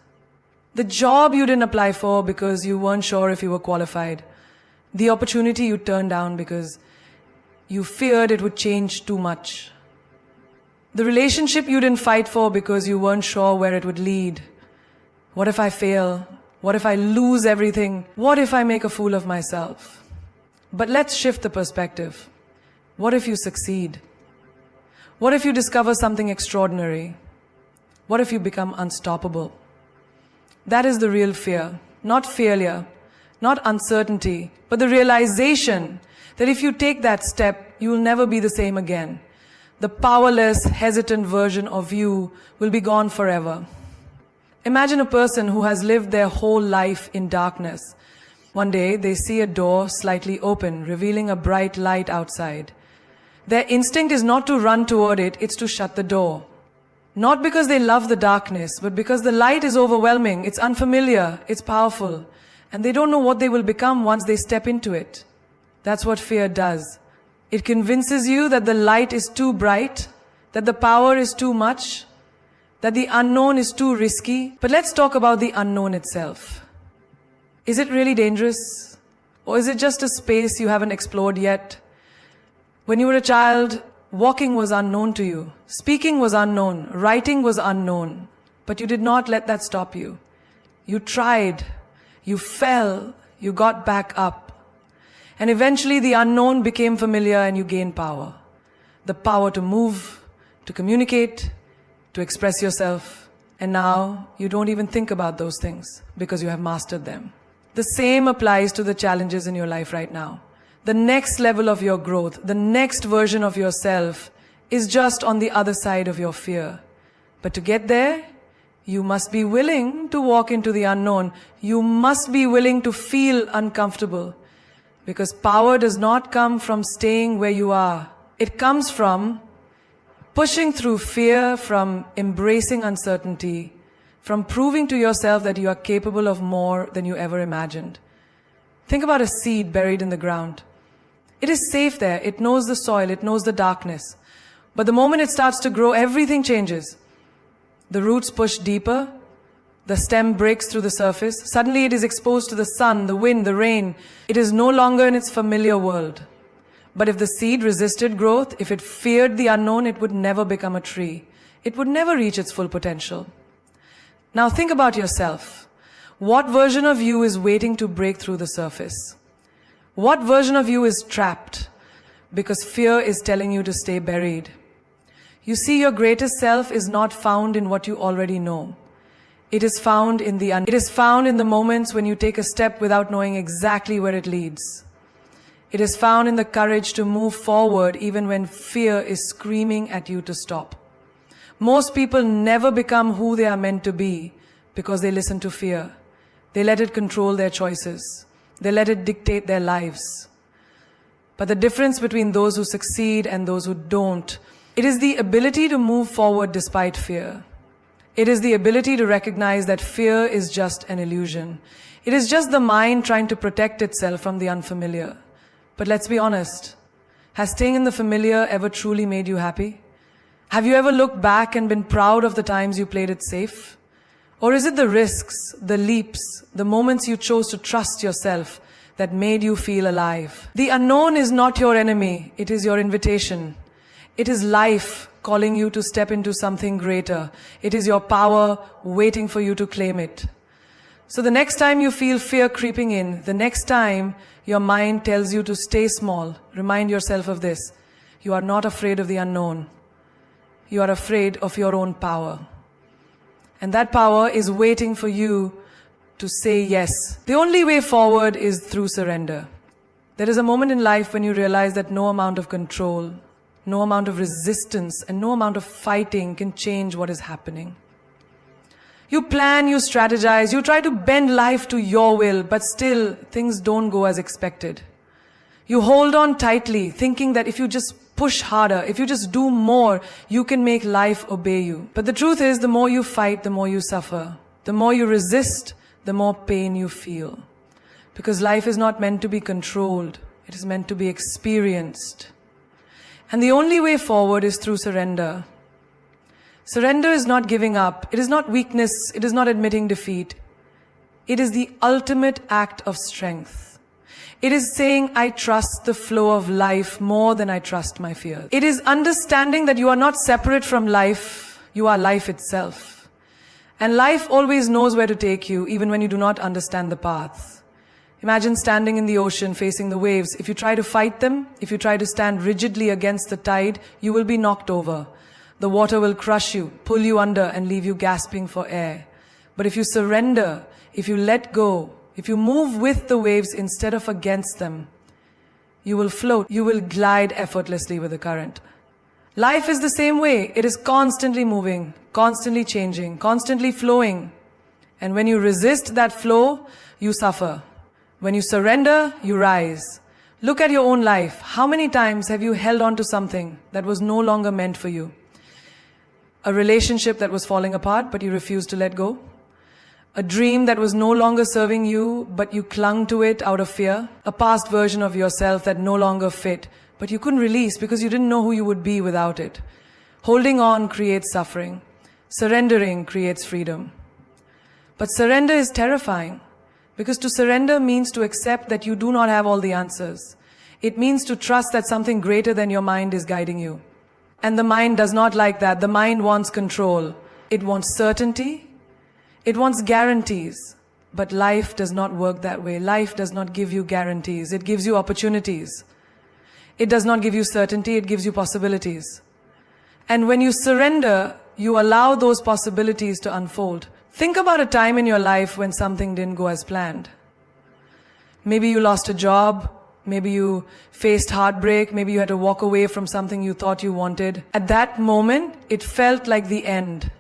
The job you didn't apply for because you weren't sure if you were qualified. The opportunity you turned down because you feared it would change too much. The relationship you didn't fight for because you weren't sure where it would lead. What if I fail? What if I lose everything? What if I make a fool of myself? But let's shift the perspective. What if you succeed? What if you discover something extraordinary? What if you become unstoppable? That is the real fear. Not failure, not uncertainty, but the realization that if you take that step, you will never be the same again. The powerless, hesitant version of you will be gone forever. Imagine a person who has lived their whole life in darkness. One day, they see a door slightly open, revealing a bright light outside. Their instinct is not to run toward it, it's to shut the door. Not because they love the darkness, but because the light is overwhelming, it's unfamiliar, it's powerful, and they don't know what they will become once they step into it. That's what fear does. It convinces you that the light is too bright, that the power is too much, that the unknown is too risky. But let's talk about the unknown itself. Is it really dangerous? Or is it just a space you haven't explored yet? When you were a child, walking was unknown to you. Speaking was unknown. Writing was unknown. But you did not let that stop you. You tried. You fell. You got back up. And eventually the unknown became familiar and you gained power. The power to move, to communicate, to express yourself. And now you don't even think about those things because you have mastered them. The same applies to the challenges in your life right now. The next level of your growth, the next version of yourself is just on the other side of your fear. But to get there, you must be willing to walk into the unknown. You must be willing to feel uncomfortable. Because power does not come from staying where you are. It comes from pushing through fear, from embracing uncertainty, from proving to yourself that you are capable of more than you ever imagined. Think about a seed buried in the ground. It is safe there. It knows the soil. It knows the darkness. But the moment it starts to grow, everything changes. The roots push deeper. The stem breaks through the surface. Suddenly it is exposed to the sun, the wind, the rain. It is no longer in its familiar world. But if the seed resisted growth, if it feared the unknown, it would never become a tree. It would never reach its full potential. Now think about yourself. What version of you is waiting to break through the surface? What version of you is trapped because fear is telling you to stay buried? You see, your greatest self is not found in what you already know. It is found in the moments when you take a step without knowing exactly where it leads. It is found in the courage to move forward even when fear is screaming at you to stop. Most people never become who they are meant to be because they listen to fear. They let it control their choices. They let it dictate their lives. But the difference between those who succeed and those who don't, it is the ability to move forward despite fear. It is the ability to recognize that fear is just an illusion. It is just the mind trying to protect itself from the unfamiliar. But let's be honest, has staying in the familiar ever truly made you happy? Have you ever looked back and been proud of the times you played it safe? Or is it the risks, the leaps, the moments you chose to trust yourself that made you feel alive? The unknown is not your enemy, it is your invitation. It is life calling you to step into something greater. It is your power waiting for you to claim it. So the next time you feel fear creeping in, the next time your mind tells you to stay small, remind yourself of this. You are not afraid of the unknown. You are afraid of your own power. And that power is waiting for you to say yes. The only way forward is through surrender. There is a moment in life when you realize that no amount of control, no amount of resistance, and no amount of fighting can change what is happening. You plan, you strategize, you try to bend life to your will, but still things don't go as expected. You hold on tightly, thinking that if you just push harder, if you just do more, you can make life obey you. But the truth is, the more you fight, the more you suffer. The more you resist, the more pain you feel. Because life is not meant to be controlled. It is meant to be experienced. And the only way forward is through surrender. Surrender is not giving up. It is not weakness. It is not admitting defeat. It is the ultimate act of strength. It is saying, I trust the flow of life more than I trust my fears. It is understanding that you are not separate from life. You are life itself. And life always knows where to take you, even when you do not understand the path. Imagine standing in the ocean facing the waves. If you try to fight them, if you try to stand rigidly against the tide, you will be knocked over. The water will crush you, pull you under, and leave you gasping for air. But if you surrender, if you let go, if you move with the waves instead of against them, you will float. You will glide effortlessly with the current. Life is the same way. It is constantly moving, constantly changing, constantly flowing. And when you resist that flow, you suffer. When you surrender, you rise. Look at your own life. How many times have you held on to something that was no longer meant for you? A relationship that was falling apart, but you refused to let go. A dream that was no longer serving you, but you clung to it out of fear. A past version of yourself that no longer fit, but you couldn't release because you didn't know who you would be without it. Holding on creates suffering. Surrendering creates freedom. But surrender is terrifying, because to surrender means to accept that you do not have all the answers. It means to trust that something greater than your mind is guiding you. And the mind does not like that. The mind wants control. It wants certainty. It wants guarantees. But life does not work that way. Life does not give you guarantees. It gives you opportunities. It does not give you certainty. It gives you possibilities. And when you surrender, you allow those possibilities to unfold. Think about a time in your life when something didn't go as planned. Maybe you lost a job. Maybe you faced heartbreak. Maybe you had to walk away from something you thought you wanted. At that moment, it felt like the end.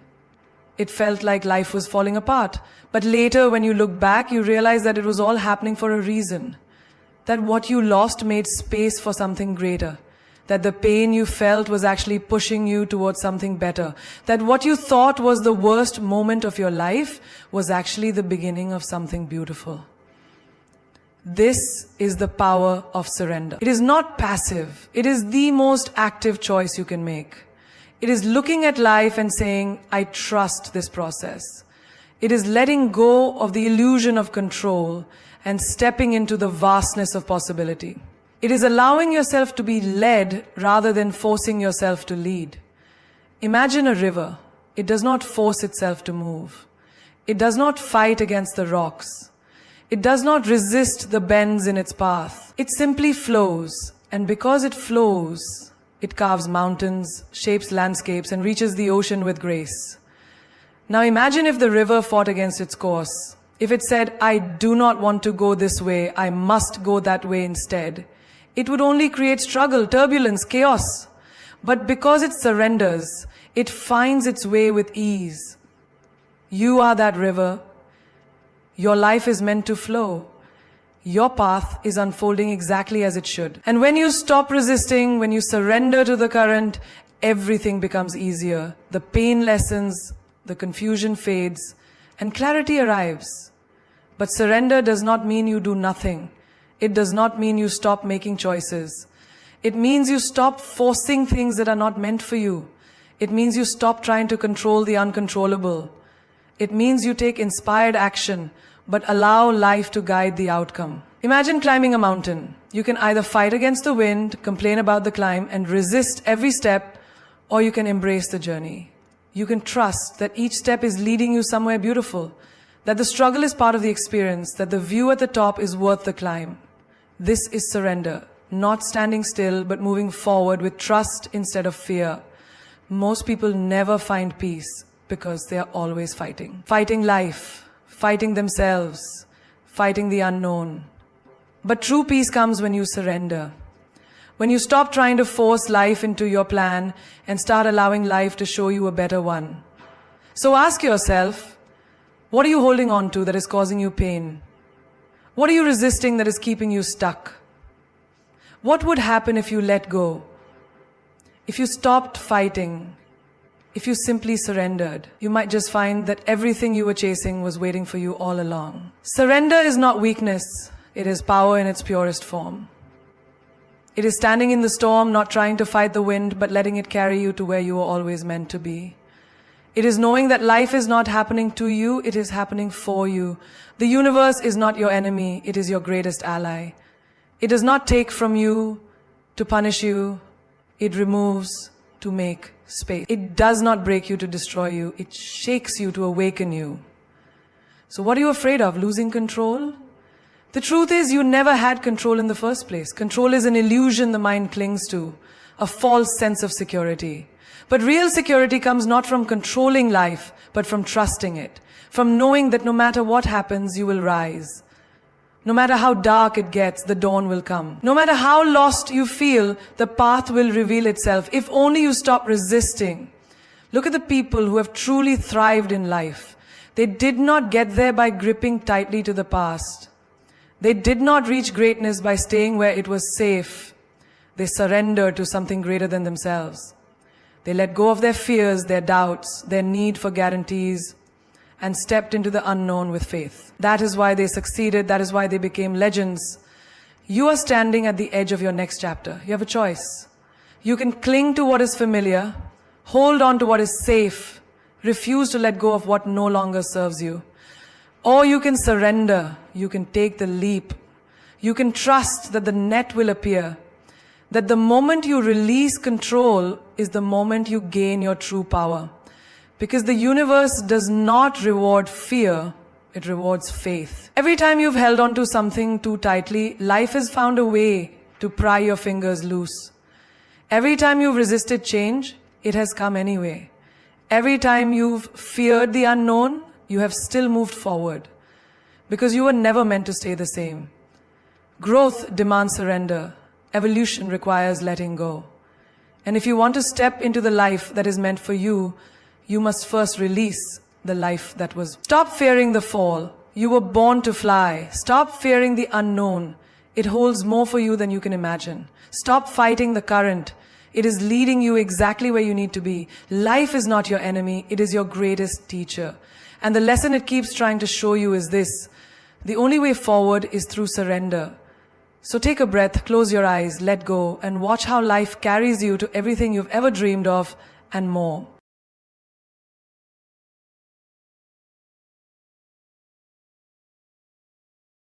It felt like life was falling apart. But later, when you look back, you realize that it was all happening for a reason. That what you lost made space for something greater. That the pain you felt was actually pushing you towards something better. That what you thought was the worst moment of your life was actually the beginning of something beautiful. This is the power of surrender. It is not passive. It is the most active choice you can make. It is looking at life and saying, I trust this process. It is letting go of the illusion of control and stepping into the vastness of possibility. It is allowing yourself to be led rather than forcing yourself to lead. Imagine a river. It does not force itself to move. It does not fight against the rocks. It does not resist the bends in its path. It simply flows. And because it flows, it carves mountains, shapes landscapes, and reaches the ocean with grace. Now imagine if the river fought against its course. If it said, I do not want to go this way, I must go that way instead. It would only create struggle, turbulence, chaos. But because it surrenders, it finds its way with ease. You are that river. Your life is meant to flow. Your path is unfolding exactly as it should. And when you stop resisting, when you surrender to the current, everything becomes easier. The pain lessens, the confusion fades, and clarity arrives. But surrender does not mean you do nothing. It does not mean you stop making choices. It means you stop forcing things that are not meant for you. It means you stop trying to control the uncontrollable. It means you take inspired action, but allow life to guide the outcome. Imagine climbing a mountain. You can either fight against the wind, complain about the climb, and resist every step, or you can embrace the journey. You can trust that each step is leading you somewhere beautiful, that the struggle is part of the experience, that the view at the top is worth the climb. This is surrender, not standing still, but moving forward with trust instead of fear. Most people never find peace because they are always fighting. Fighting life, fighting themselves, fighting the unknown. But true peace comes when you surrender. When you stop trying to force life into your plan and start allowing life to show you a better one. So ask yourself, what are you holding on to that is causing you pain? What are you resisting that is keeping you stuck? What would happen if you let go? If you stopped fighting? If you simply surrendered? You might just find that everything you were chasing was waiting for you all along. Surrender is not weakness. It is power in its purest form. It is standing in the storm, not trying to fight the wind, but letting it carry you to where you were always meant to be. It is knowing that life is not happening to you, it is happening for you. The universe is not your enemy, it is your greatest ally. It does not take from you to punish you, it removes to make space. It does not break you to destroy you, it shakes you to awaken you. So what are you afraid of? Losing control? The truth is you never had control in the first place. Control is an illusion the mind clings to, a false sense of security. But real security comes not from controlling life, but from trusting it, from knowing that no matter what happens, you will rise. No matter how dark it gets, the dawn will come. No matter how lost you feel, the path will reveal itself, if only you stop resisting. Look at the people who have truly thrived in life. They did not get there by gripping tightly to the past. They did not reach greatness by staying where it was safe. They surrendered to something greater than themselves. They let go of their fears, their doubts, their need for guarantees, and stepped into the unknown with faith. That is why they succeeded. That is why they became legends. You are standing at the edge of your next chapter. You have a choice. You can cling to what is familiar, hold on to what is safe, refuse to let go of what no longer serves you. Or you can surrender. You can take the leap. You can trust that the net will appear. That the moment you release control is the moment you gain your true power. Because the universe does not reward fear, it rewards faith. Every time you've held on to something too tightly, life has found a way to pry your fingers loose. Every time you've resisted change, it has come anyway. Every time you've feared the unknown, you have still moved forward. Because you were never meant to stay the same. Growth demands surrender. Evolution requires letting go. And if you want to step into the life that is meant for you, you must first release the life that was. Stop fearing the fall. You were born to fly. Stop fearing the unknown. It holds more for you than you can imagine. Stop fighting the current. It is leading you exactly where you need to be. Life is not your enemy. It is your greatest teacher. And the lesson it keeps trying to show you is this: the only way forward is through surrender. So take a breath, close your eyes, let go, and watch how life carries you to everything you've ever dreamed of and more.